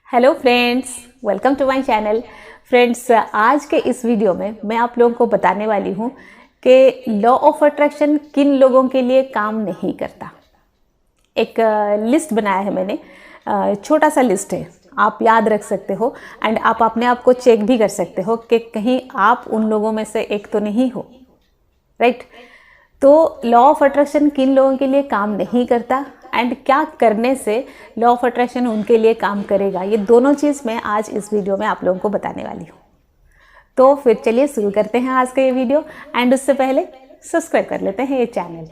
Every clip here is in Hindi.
Hello friends, welcome to my channel. Friends, आज के इस वीडियो में मैं आप लोगों को बताने वाली हूँ कि लॉ ऑफ अट्रैक्शन किन लोगों के लिए काम नहीं करता। एक लिस्ट बनाया है मैंने, छोटा सा लिस्ट है, आप याद रख सकते हो एंड आप अपने आप को चेक भी कर सकते हो कि कहीं आप उन लोगों में से एक तो नहीं हो, राइट। तो लॉ ऑफ अट्रैक्शन किन लोगों के लिए काम नहीं करता एंड क्या करने से लॉ ऑफ अट्रैक्शन उनके लिए काम करेगा, ये दोनों चीज़ मैं आज इस वीडियो में आप लोगों को बताने वाली हूँ। तो फिर चलिए शुरू करते हैं आज का ये वीडियो एंड उससे पहले सब्सक्राइब कर लेते हैं ये channel.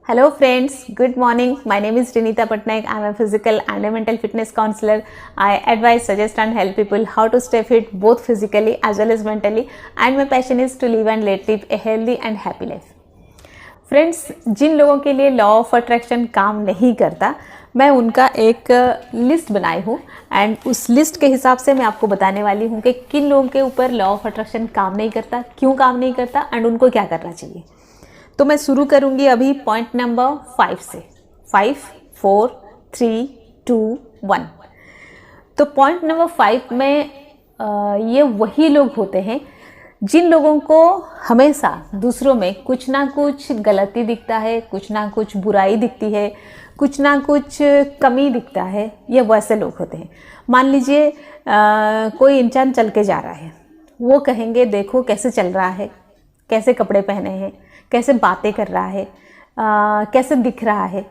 Hello friends, good morning. My name is Rinita Patnaik. I am a physical and a mental fitness counsellor. I advise, suggest and help people how to stay fit both physically as well as mentally, and my passion is to live and live a healthy and happy life. Friends, जिन लोगों के लिए लॉ ऑफ अट्रैक्शन काम नहीं करता, मैं उनका एक लिस्ट बनाई हूँ एंड उस लिस्ट के हिसाब से मैं आपको बताने वाली हूँ कि किन लोगों के ऊपर लॉ ऑफ अट्रैक्शन काम नहीं करता, क्यों काम नहीं करता एंड उनको क्या करना चाहिए। तो मैं शुरू करूँगी अभी पॉइंट नंबर 5 से। 5, 4, 3, 2, 1। तो पॉइंट नंबर 5 में ये वही लोग होते हैं जिन लोगों को हमेशा दूसरों में कुछ ना कुछ गलती दिखता है, कुछ ना कुछ बुराई दिखती है, कुछ ना कुछ कमी दिखता है। ये वैसे लोग होते हैं। मान लीजिए कोई इंसान चल के जा रहा है, वो कहेंगे देखो कैसे चल रहा है, कैसे कपड़े पहने हैं, कैसे बातें कर रहा है, कैसे दिख रहा है।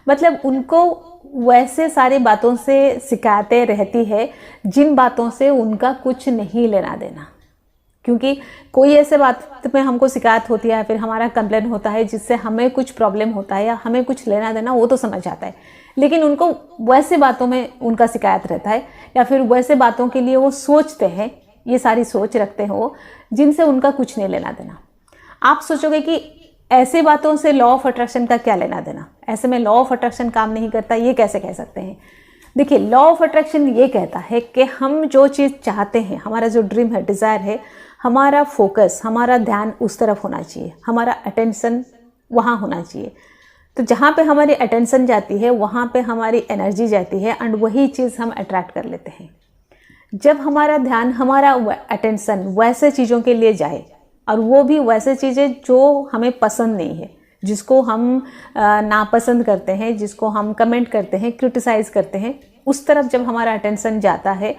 मतलब उनको वैसे सारी बातों से शिकायतें रहती है जिन बातों से उनका कुछ नहीं लेना देना। क्योंकि कोई ऐसे बात में हमको शिकायत होती है, फिर हमारा कंप्लेन होता है जिससे हमें कुछ प्रॉब्लम होता है या हमें कुछ लेना देना, वो तो समझ आता है। लेकिन उनको वैसे बातों में उनका शिकायत रहता है या फिर वैसे बातों के लिए वो सोचते हैं, ये सारी सोच रखते हैं वो, जिनसे उनका कुछ नहीं लेना देना। आप सोचोगे कि ऐसे बातों से लॉ ऑफ अट्रैक्शन का क्या लेना देना, ऐसे में लॉ ऑफ अट्रैक्शन काम नहीं करता, ये कैसे कह सकते हैं। देखिए, लॉ ऑफ अट्रैक्शन ये कहता है कि हम जो चीज़ चाहते हैं, हमारा जो ड्रीम है, डिज़ायर है, हमारा फोकस, हमारा ध्यान उस तरफ होना चाहिए, हमारा अटेंशन वहाँ होना चाहिए। तो जहाँ पे हमारी अटेंशन जाती है वहाँ पे हमारी एनर्जी जाती है एंड वही चीज़ हम अट्रैक्ट कर लेते हैं। जब हमारा ध्यान, हमारा अटेंशन वैसे चीज़ों के लिए जाए और वो भी वैसे चीज़ें जो हमें पसंद नहीं है, जिसको हम नापसंद करते हैं, जिसको हम कमेंट करते हैं, क्रिटिसाइज़ करते हैं, उस तरफ जब हमारा अटेंशन जाता है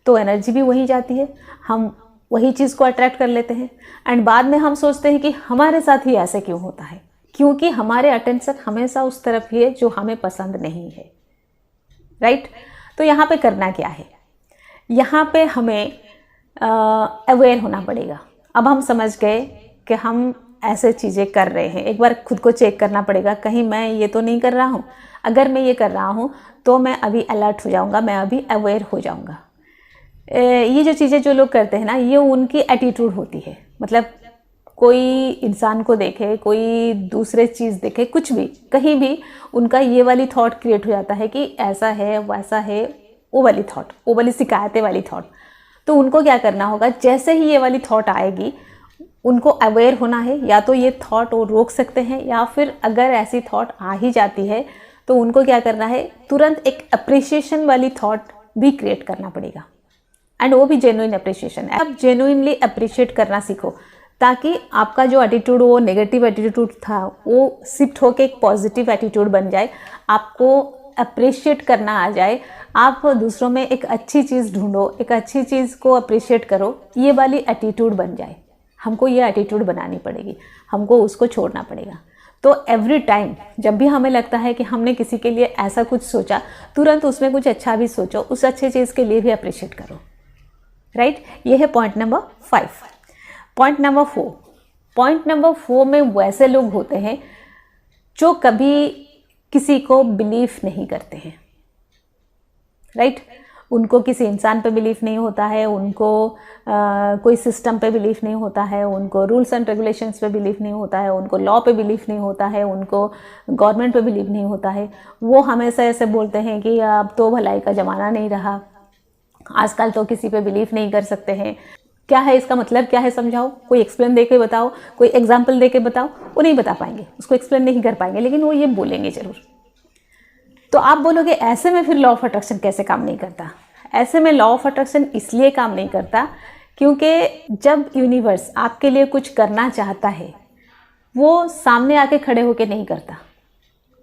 तो एनर्जी भी वहीं जाती है, हम वही चीज़ को अट्रैक्ट कर लेते हैं एंड बाद में हम सोचते हैं कि हमारे साथ ही ऐसे क्यों होता है, क्योंकि हमारे अटेंशन हमेशा उस तरफ ही है जो हमें पसंद नहीं है, राइट। तो यहाँ पे करना क्या है, यहाँ पे हमें अवेयर होना पड़ेगा। अब हम समझ गए कि हम ऐसे चीज़ें कर रहे हैं, एक बार खुद को चेक करना पड़ेगा, कहीं मैं ये तो नहीं कर रहा हूँ। अगर मैं ये कर रहा हूँ तो मैं अभी अलर्ट हो जाऊँगा, मैं अभी अवेयर हो जाऊँगा। ये जो चीज़ें जो लोग करते हैं ना, ये उनकी एटीट्यूड होती है। मतलब कोई इंसान को देखे, कोई दूसरे चीज़ देखे, कुछ भी, कहीं भी उनका ये वाली थॉट क्रिएट हो जाता है कि ऐसा है, वैसा है, वो वाली थॉट, वो वाली शिकायतें वाली थॉट। तो उनको क्या करना होगा, जैसे ही ये वाली थॉट आएगी उनको अवेयर होना है। या तो ये थॉट वो रोक सकते हैं, या फिर अगर ऐसी थॉट आ ही जाती है तो उनको क्या करना है, तुरंत एक अप्रिसिएशन वाली थॉट भी क्रिएट करना पड़ेगा एंड वो भी जेन्युइन अप्रिसिएशन है। आप जेन्युइनली अप्रिशिएट करना सीखो ताकि आपका जो एटीट्यूड, वो नेगेटिव एटीट्यूड था, वो शिफ्ट होकर एक पॉजिटिव एटीट्यूड बन जाए, आपको अप्रिशिएट करना आ जाए, आप दूसरों में एक अच्छी चीज़ ढूंढो, एक अच्छी चीज़ को अप्रिशिएट करो, ये वाली एटीट्यूड बन जाए। हमको ये एटीट्यूड बनानी पड़ेगी, हमको उसको छोड़ना पड़ेगा। तो एवरी टाइम जब भी हमें लगता है कि हमने किसी के लिए ऐसा कुछ सोचा, तुरंत उसमें कुछ अच्छा भी सोचो, उस अच्छे चीज़ के लिए भी अप्रिशिएट करो, राइट। ये है point number 5। Point number 4। Point number 4 में वैसे लोग होते हैं जो कभी किसी को बिलीव नहीं करते हैं, राइट। उनको किसी इंसान पे बिलीफ नहीं होता है, उनको कोई सिस्टम पे बिलीफ नहीं होता है, उनको रूल्स एंड रेगुलेशंस पे बिलीफ नहीं होता है, उनको लॉ पे बिलीफ नहीं होता है, उनको गवर्नमेंट पे बिलीव नहीं होता है। वो हमेशा ऐसे बोलते हैं कि अब तो भलाई का ज़माना नहीं रहा, आजकल तो किसी पे बिलीव नहीं कर सकते हैं। क्या है इसका मतलब, क्या है समझाओ, कोई एक्सप्लेन दे के बताओ, कोई एग्जाम्पल दे के बताओ। वो नहीं बता पाएंगे, उसको एक्सप्लेन नहीं कर पाएंगे, लेकिन वो ये बोलेंगे ज़रूर। तो आप बोलोगे ऐसे में फिर लॉ ऑफ अट्रैक्शन कैसे काम नहीं करता। ऐसे में लॉ ऑफ अट्रैक्शन इसलिए काम नहीं करता क्योंकि जब यूनिवर्स आपके लिए कुछ करना चाहता है वो सामने आके खड़े होके नहीं करता,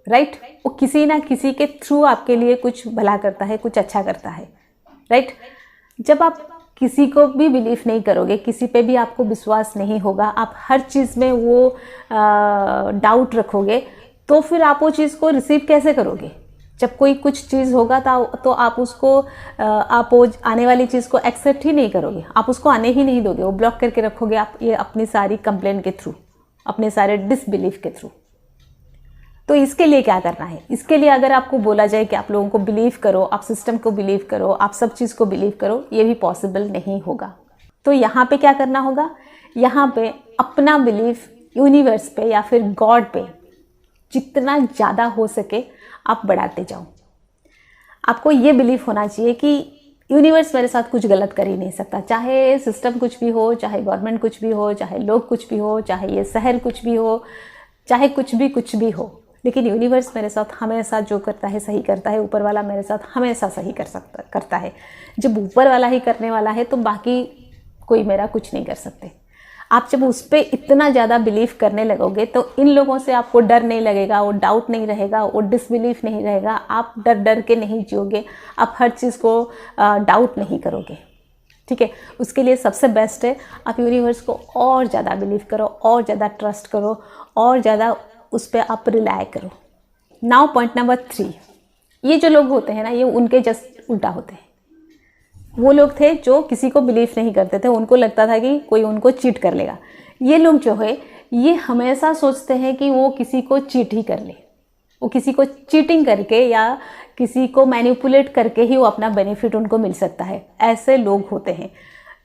राइट? वो किसी ना किसी के थ्रू आपके लिए कुछ भला करता है, कुछ अच्छा करता है, राइट? जब आप किसी को भी बिलीव नहीं करोगे, किसी पे भी आपको विश्वास नहीं होगा, आप हर चीज़ में वो डाउट रखोगे, तो फिर आप वो चीज़ को रिसीव कैसे करोगे? जब कोई कुछ चीज़ होगा तो आप उसको आप वो आने वाली चीज़ को एक्सेप्ट ही नहीं करोगे, आप उसको आने ही नहीं दोगे, वो ब्लॉक करके रखोगे आप ये अपनी सारी कंप्लेन के थ्रू, अपने सारे डिसबिलीफ के थ्रू। तो इसके लिए क्या करना है? इसके लिए अगर आपको बोला जाए कि आप लोगों को बिलीव करो, आप सिस्टम को बिलीव करो, आप सब चीज़ को बिलीव करो, ये भी पॉसिबल नहीं होगा। तो यहाँ पे क्या करना होगा? यहाँ पे अपना बिलीफ यूनिवर्स पे या फिर गॉड पे जितना ज़्यादा हो सके आप बढ़ाते जाओ। आपको ये बिलीफ होना चाहिए कि यूनिवर्स मेरे साथ कुछ गलत कर ही नहीं सकता, चाहे सिस्टम कुछ भी हो, चाहे गवर्नमेंट कुछ भी हो, चाहे लोग कुछ भी हो, चाहे ये शहर कुछ भी हो, चाहे कुछ भी हो, लेकिन यूनिवर्स मेरे साथ हमेशा जो करता है सही करता है। ऊपर वाला मेरे साथ हमेशा सही करता है। जब ऊपर वाला ही करने वाला है तो बाकी कोई मेरा कुछ नहीं कर सकते। आप जब उस पर इतना ज़्यादा बिलीव करने लगोगे तो इन लोगों से आपको डर नहीं लगेगा, वो डाउट नहीं रहेगा, वो डिसबिलीफ नहीं रहेगा, आप डर के नहीं जियोगे, आप हर चीज़ को डाउट नहीं करोगे, ठीक है? उसके लिए सबसे बेस्ट है आप यूनिवर्स को और ज़्यादा बिलीव करो, और ज़्यादा ट्रस्ट करो, और ज़्यादा उस पर आप रिलाय करो। नाउ पॉइंट नंबर 3, ये जो लोग होते हैं ना, ये उनके जस्ट उल्टा होते हैं। वो लोग थे जो किसी को बिलीव नहीं करते थे, उनको लगता था कि कोई उनको चीट कर लेगा। ये लोग जो है ये हमेशा सोचते हैं कि वो किसी को चीट ही कर ले, वो किसी को चीटिंग करके या किसी को मैनिपुलेट करके ही वो अपना बेनिफिट उनको मिल सकता है। ऐसे लोग होते हैं।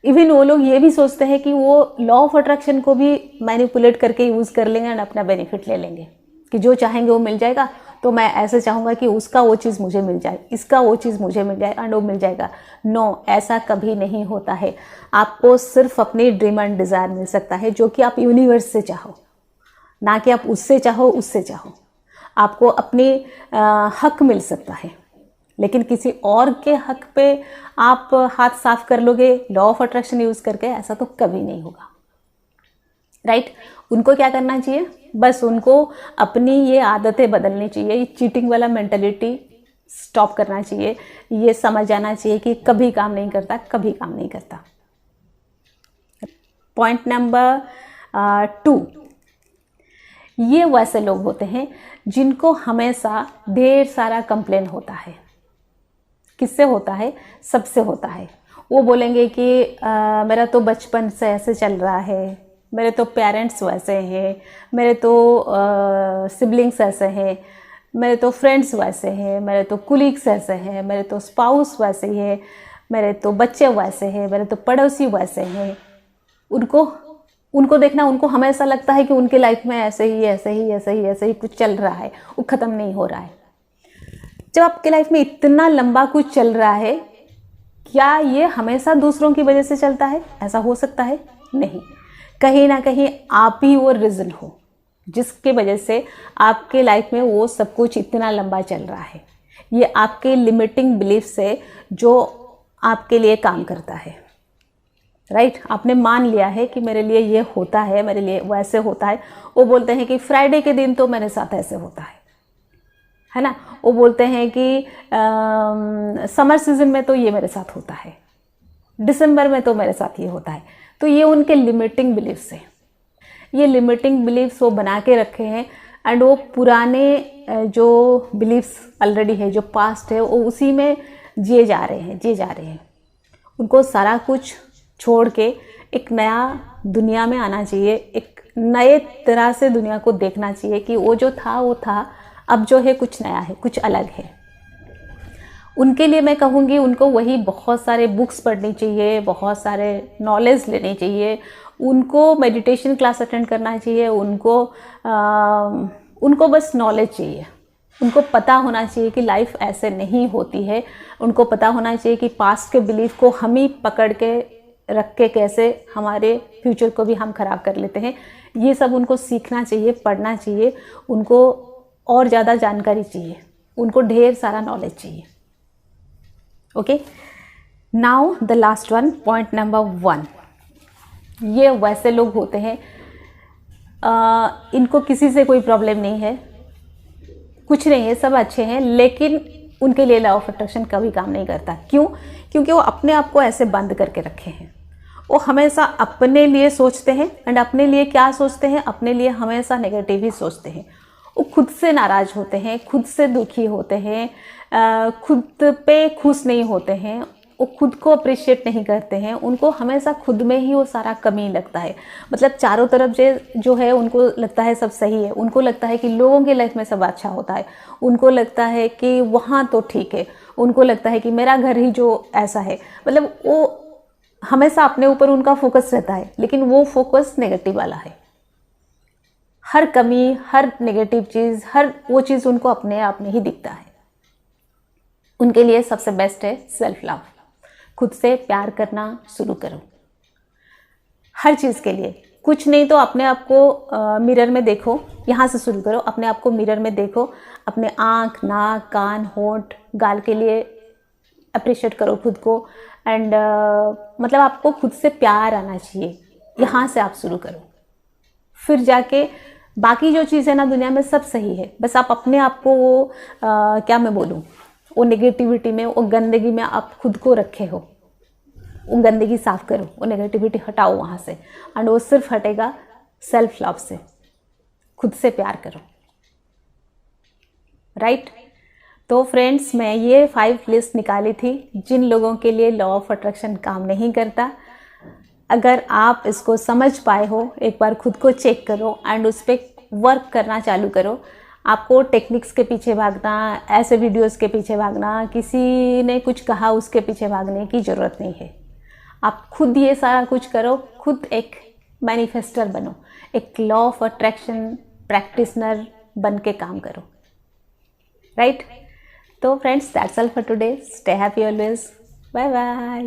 इवन वो लोग ये भी सोचते हैं कि वो लॉ ऑफ अट्रैक्शन को भी मैनिपुलेट करके यूज़ कर लेंगे और अपना बेनिफिट ले लेंगे कि जो चाहेंगे वो मिल जाएगा, तो मैं ऐसे चाहूँगा कि उसका वो चीज़ मुझे मिल जाए, इसका वो चीज़ मुझे मिल जाए एंड वो मिल जाएगा। नो, ऐसा कभी नहीं होता है। आपको सिर्फ अपनी ड्रीम एंड डिज़ायर मिल सकता है जो कि आप यूनिवर्स से चाहो, ना कि आप उससे चाहो उससे चाहो। आपको अपनी हक मिल सकता है, लेकिन किसी और के हक पे आप हाथ साफ कर लोगे लॉ ऑफ अट्रैक्शन यूज़ करके, ऐसा तो कभी नहीं होगा, राइट? उनको क्या करना चाहिए? बस उनको अपनी ये आदतें बदलनी चाहिए, ये चीटिंग वाला मेंटालिटी स्टॉप करना चाहिए, ये समझ आना चाहिए कि कभी काम नहीं करता, कभी काम नहीं करता। पॉइंट नंबर 2, ये वैसे लोग होते हैं जिनको हमेशा ढेर सारा कंप्लेन होता है। किससे होता है? सबसे होता है। वो बोलेंगे कि मेरा तो बचपन से ऐसे चल रहा है, मेरे तो पेरेंट्स वैसे हैं, मेरे तो सिबलिंग्स ऐसे हैं, मेरे तो फ्रेंड्स वैसे हैं, मेरे तो कुलीग्स ऐसे हैं, मेरे तो स्पाउस वैसे ही है, मेरे तो बच्चे वैसे हैं, मेरे तो पड़ोसी वैसे हैं। उनको देखना, उनको हमेशा लगता है कि उनके लाइफ में ऐसे ही कुछ चल रहा है, वो ख़त्म नहीं हो रहा है। जब आपके लाइफ में इतना लंबा कुछ चल रहा है, क्या ये हमेशा दूसरों की वजह से चलता है? ऐसा हो सकता है? नहीं। कहीं ना कहीं आप ही वो रीज़न हो जिसके वजह से आपके लाइफ में वो सब कुछ इतना लंबा चल रहा है। ये आपके लिमिटिंग बिलीफ से जो आपके लिए काम करता है, राइट? आपने मान लिया है कि मेरे लिए ये होता है, मेरे लिए वैसे होता है। वो बोलते हैं कि फ्राइडे के दिन तो मेरे साथ ऐसे होता है ना? वो बोलते हैं कि समर सीजन में तो ये मेरे साथ होता है, दिसंबर में तो मेरे साथ ये होता है। तो ये उनके लिमिटिंग बिलीफ्स हैं। ये लिमिटिंग बिलीफ्स वो बना के रखे हैं एंड वो पुराने जो बिलीफ्स ऑलरेडी है, जो पास्ट है, वो उसी में जिए जा रहे हैं। उनको सारा कुछ छोड़ के एक नया दुनिया में आना चाहिए, एक नए तरह से दुनिया को देखना चाहिए कि वो जो था वो था, अब जो है कुछ नया है, कुछ अलग है। उनके लिए मैं कहूँगी उनको वही बहुत सारे बुक्स पढ़नी चाहिए, बहुत सारे नॉलेज लेनी चाहिए, उनको मेडिटेशन क्लास अटेंड करना चाहिए, उनको बस नॉलेज चाहिए। उनको पता होना चाहिए कि लाइफ ऐसे नहीं होती है। उनको पता होना चाहिए कि पास्ट के बिलीफ को हम ही पकड़ के रख के कैसे हमारे फ्यूचर को भी हम ख़राब कर लेते हैं। ये सब उनको सीखना चाहिए, पढ़ना चाहिए, उनको और ज़्यादा जानकारी चाहिए, उनको ढेर सारा नॉलेज चाहिए। Okay, now the last one, point number 1। ये वैसे लोग होते हैं इनको किसी से कोई प्रॉब्लम नहीं है, कुछ नहीं है, सब अच्छे हैं, लेकिन उनके लिए लॉ ऑफ अट्रैक्शन कभी काम नहीं करता। क्यों? क्योंकि वो अपने आप को ऐसे बंद करके रखे हैं। वो हमेशा अपने लिए सोचते हैं, एंड अपने लिए क्या सोचते हैं? अपने लिए हमेशा नेगेटिव ही सोचते हैं। वो खुद से नाराज़ होते हैं, खुद से दुखी होते हैं, खुद पे खुश नहीं होते हैं, वो खुद को अप्रिशिएट नहीं करते हैं। उनको हमेशा खुद में ही वो सारा कमी लगता है। मतलब चारों तरफ जो है उनको लगता है सब सही है, उनको लगता है कि लोगों की लाइफ में सब अच्छा होता है, उनको लगता है कि वहाँ तो ठीक है, उनको लगता है कि मेरा घर ही जो ऐसा है। मतलब वो हमेशा अपने ऊपर उनका फोकस रहता है, लेकिन वो फोकस नेगेटिव वाला है। हर कमी, हर नेगेटिव चीज़, हर वो चीज़ उनको अपने आप में ही दिखता है। उनके लिए सबसे बेस्ट है सेल्फ लव। खुद से प्यार करना शुरू करो हर चीज़ के लिए। कुछ नहीं तो अपने आप को मिरर में देखो, यहाँ से शुरू करो। अपने आप को मिरर में देखो, अपने आँख, नाक, कान, होंठ, गाल के लिए अप्रिशिएट करो खुद को। एंड मतलब आपको खुद से प्यार आना चाहिए, यहाँ से आप शुरू करो। फिर जाके बाकी जो चीज़ है ना दुनिया में सब सही है। बस आप अपने आप को वो क्या मैं बोलूँ, वो नेगेटिविटी में, वो गंदगी में आप खुद को रखे हो। वो गंदगी साफ करो, वो नेगेटिविटी हटाओ वहाँ से, एंड वो सिर्फ हटेगा सेल्फ लव से। खुद से प्यार करो, राइट? तो फ्रेंड्स, मैं ये 5 लिस्ट निकाली थी जिन लोगों के लिए लॉ ऑफ अट्रैक्शन काम नहीं करता। अगर आप इसको समझ पाए हो, एक बार खुद को चेक करो एंड उस पर वर्क करना चालू करो। आपको टेक्निक्स के पीछे भागना, ऐसे वीडियोस के पीछे भागना, किसी ने कुछ कहा उसके पीछे भागने की ज़रूरत नहीं है। आप खुद ये सारा कुछ करो, खुद एक मैनिफेस्टर बनो, एक लॉ ऑफ अट्रैक्शन प्रैक्टिशनर बन के काम करो, राइट? तो friends, that's all for today. Stay happy always. Bye bye.